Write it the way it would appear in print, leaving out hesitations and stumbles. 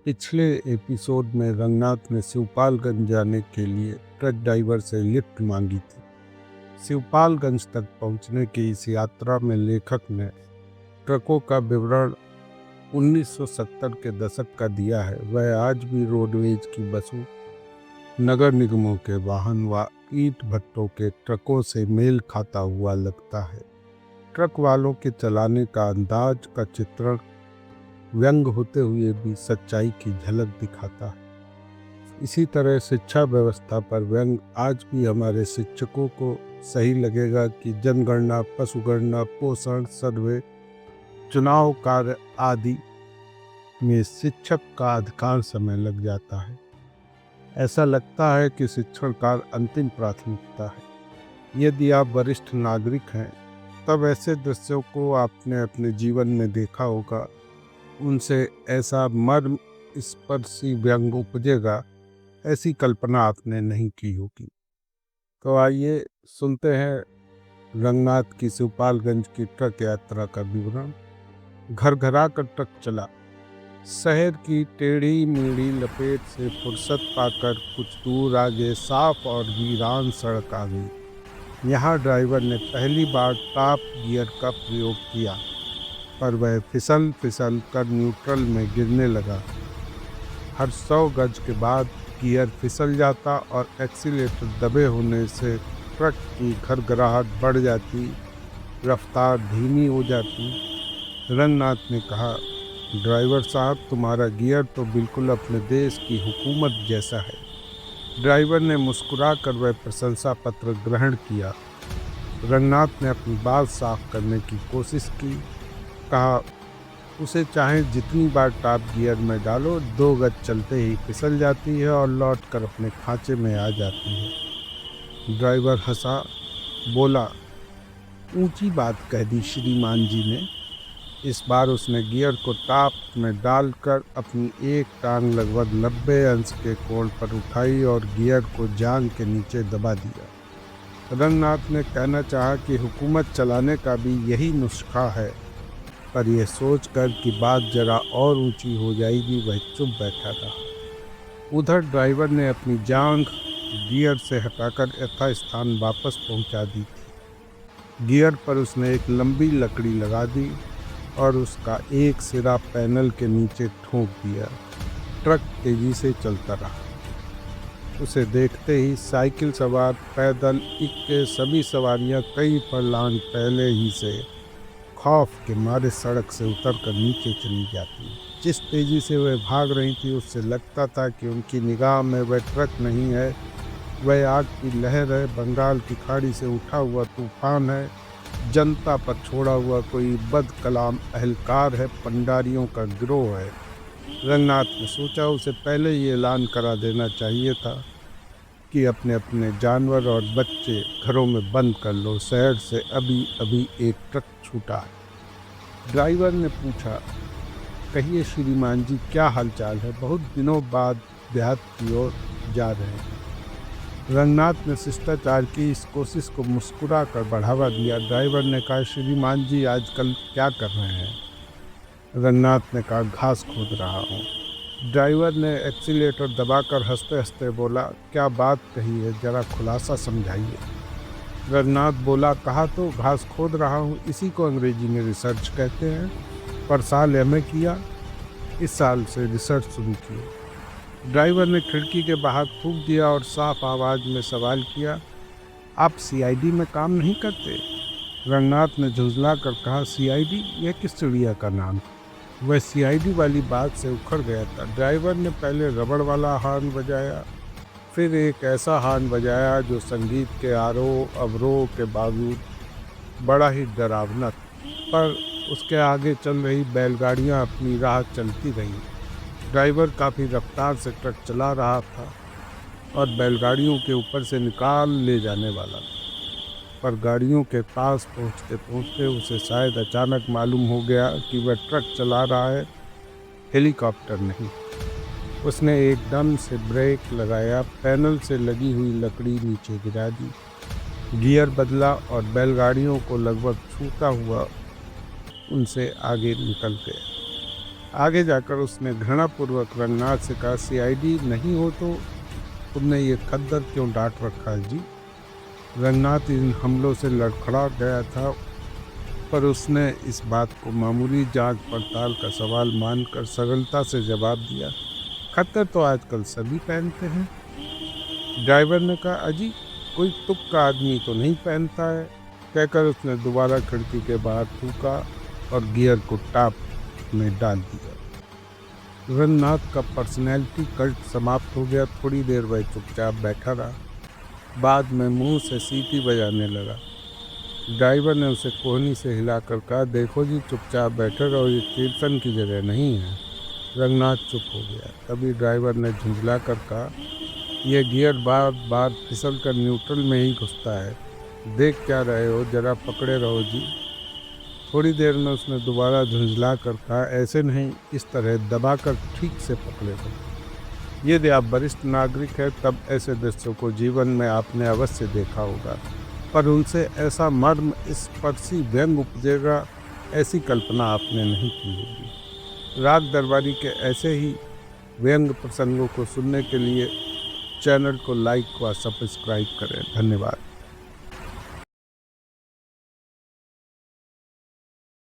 पिछले एपिसोड में रंगनाथ ने शिवपालगंज जाने के लिए ट्रक ड्राइवर से लिफ्ट मांगी थी। शिवपालगंज तक पहुंचने की इस यात्रा में लेखक ने ट्रकों का विवरण 1970 के दशक का दिया है। वह आज भी रोडवेज की बसों, नगर निगमों के वाहन व ईंट भट्टों के ट्रकों से मेल खाता हुआ लगता है। ट्रक वालों के चलाने का अंदाज का चित्रण व्यंग होते हुए भी सच्चाई की झलक दिखाता है। इसी तरह शिक्षा व्यवस्था पर व्यंग आज भी हमारे शिक्षकों को सही लगेगा कि जनगणना, पशुगणना, पोषण सर्वे, चुनाव कार्य आदि में शिक्षक का अधिकांश समय लग जाता है। ऐसा लगता है कि शिक्षण कार्य अंतिम प्राथमिकता है। यदि आप वरिष्ठ नागरिक हैं तब ऐसे दृश्यों को आपने अपने जीवन में देखा होगा। उनसे ऐसा मर्म स्पर्शी व्यंग उपजेगा, ऐसी कल्पना आपने नहीं की होगी। तो आइए सुनते हैं रंगनाथ की शिवपालगंज की ट्रक यात्रा का विवरण। घर घरा कर ट्रक चला। शहर की टेढ़ी मेढ़ी लपेट से फुर्सत पाकर कुछ दूर आगे साफ और वीरान सड़क आ गई। यहाँ ड्राइवर ने पहली बार टॉप गियर का प्रयोग किया, पर वह फिसल फिसल कर न्यूट्रल में गिरने लगा। हर 100 गज के बाद गियर फिसल जाता और एक्सीलेटर दबे होने से ट्रक की घरघराहट बढ़ जाती, रफ्तार धीमी हो जाती। रंगनाथ ने कहा, ड्राइवर साहब, तुम्हारा गियर तो बिल्कुल अपने देश की हुकूमत जैसा है। ड्राइवर ने मुस्कुरा कर वह प्रशंसा पत्र ग्रहण किया। रंगनाथ ने अपनी बात साफ करने की कोशिश की। कहा, उसे चाहे जितनी बार टॉप गियर में डालो, 2 गज चलते ही फिसल जाती है और लौट कर अपने खांचे में आ जाती है। ड्राइवर हंसा, बोला, ऊंची बात कह दी श्रीमान जी ने। इस बार उसने गियर को टॉप में डालकर अपनी एक टांग लगभग 90 अंश के कोण पर उठाई और गियर को जांघ के नीचे दबा दिया। रंगनाथ ने कहना चाहा कि हुकूमत चलाने का भी यही नुस्खा है, पर यह सोचकर कि बात जरा और ऊंची हो जाएगी वह चुप बैठा रहा। उधर ड्राइवर ने अपनी जांघ गियर से हटाकर यथास्थान वापस पहुंचा दी थी। गियर पर उसने एक लंबी लकड़ी लगा दी और उसका एक सिरा पैनल के नीचे ठोक दिया। ट्रक तेजी से चलता रहा। उसे देखते ही साइकिल सवार, पैदल, इक्के सभी सवारियां कई फरलांग पहले ही से खौफ के मारे सड़क से उतरकर नीचे चली जाती। जिस तेजी से वह भाग रही थी उससे लगता था कि उनकी निगाह में वह ट्रक नहीं है, वह आग की लहर है, बंगाल की खाड़ी से उठा हुआ तूफान है, जनता पर छोड़ा हुआ कोई बदकलाम अहलकार है, पंडारियों का गिरोह है। रंगनाथ ने सोचा, उसे पहले ये ऐलान करा देना चाहिए था कि अपने अपने जानवर और बच्चे घरों में बंद कर लो, शहर से अभी अभी एक ट्रक छूटा है। ड्राइवर ने पूछा, कहिए श्रीमान जी, क्या हालचाल है? बहुत दिनों बाद देहात की ओर जा रहे हैं। रंगनाथ ने शिष्टाचार की इस कोशिश को मुस्कुरा कर बढ़ावा दिया। ड्राइवर ने कहा, श्रीमान जी आजकल क्या कर रहे हैं? रंगनाथ ने कहा, घास खोद रहा हूँ। ड्राइवर ने एक्सीलेटर दबाकर हंसते हंसते बोला, क्या बात कही है, जरा खुलासा समझाइए। रंगनाथ बोला, कहा तो घास खोद रहा हूँ, इसी को अंग्रेजी में रिसर्च कहते हैं। पर साल एमए किया, इस साल से रिसर्च शुरू की। ड्राइवर ने खिड़की के बाहर थूक दिया और साफ आवाज़ में सवाल किया, आप सीआईडी में काम नहीं करते? रंगनाथ ने झुंझला कर कहा, सीआईडी? यह किस चिड़िया का नाम? वह सीआईडी वाली बात से उखड़ गया था। ड्राइवर ने पहले रबड़ वाला हॉर्न बजाया, फिर एक ऐसा हॉर्न बजाया जो संगीत के आरोह अवरोह के बावजूद बड़ा ही डरावना, पर उसके आगे चल रही बैलगाड़ियां अपनी राह चलती रहीं। ड्राइवर काफ़ी रफ्तार से ट्रक चला रहा था और बैलगाड़ियों के ऊपर से निकाल ले जाने वाला था, पर गाड़ियों के पास पहुंचते पहुंचते उसे शायद अचानक मालूम हो गया कि वह ट्रक चला रहा है, हेलीकॉप्टर नहीं। उसने एकदम से ब्रेक लगाया, पैनल से लगी हुई लकड़ी नीचे गिरा दी, गियर बदला और बैलगाड़ियों को लगभग छूता हुआ उनसे आगे निकल गया। आगे जाकर उसने घृणापूर्वक रंगनाथ से कहा, सीआईडी नहीं हो तो तुमने ये खद्दर क्यों डांट रखा है जी। रंगनाथ इन हमलों से लड़खड़ा गया था, पर उसने इस बात को मामूली जांच पड़ताल का सवाल मानकर सरलता से जवाब दिया, खद्दर तो आजकल सभी पहनते हैं। ड्राइवर ने कहा, अजी कोई तुक्का आदमी तो नहीं पहनता है। कहकर उसने दोबारा खिड़की के बाहर थूका और गियर को टॉप में डाल दिया। रंगनाथ का पर्सनैलिटी कल्ट समाप्त हो गया। थोड़ी देर वह चुपचाप बैठा रहा, बाद में मुंह से सीटी बजाने लगा। ड्राइवर ने उसे कोहनी से हिलाकर कहा, देखो जी चुपचाप बैठे रहो, ये कीर्तन की जगह नहीं है। रंगनाथ चुप हो गया। तभी ड्राइवर ने झुंझला कर कहा, यह गियर बार बार फिसल कर न्यूट्रल में ही घुसता है, देख क्या रहे हो, जरा पकड़े रहो जी। थोड़ी देर में उसने दोबारा झुंझला कर कहा, ऐसे नहीं, इस तरह दबाकर ठीक से पकड़े रहो। यदि आप वरिष्ठ नागरिक हैं तब ऐसे दृश्यों को जीवन में आपने अवश्य देखा होगा, पर उनसे ऐसा मर्म स्पर्शी व्यंग उपजेगा, ऐसी कल्पना आपने नहीं की होगी। राग दरबारी के ऐसे ही व्यंग प्रसंगों को सुनने के लिए चैनल को लाइक व सब्सक्राइब करें। धन्यवाद।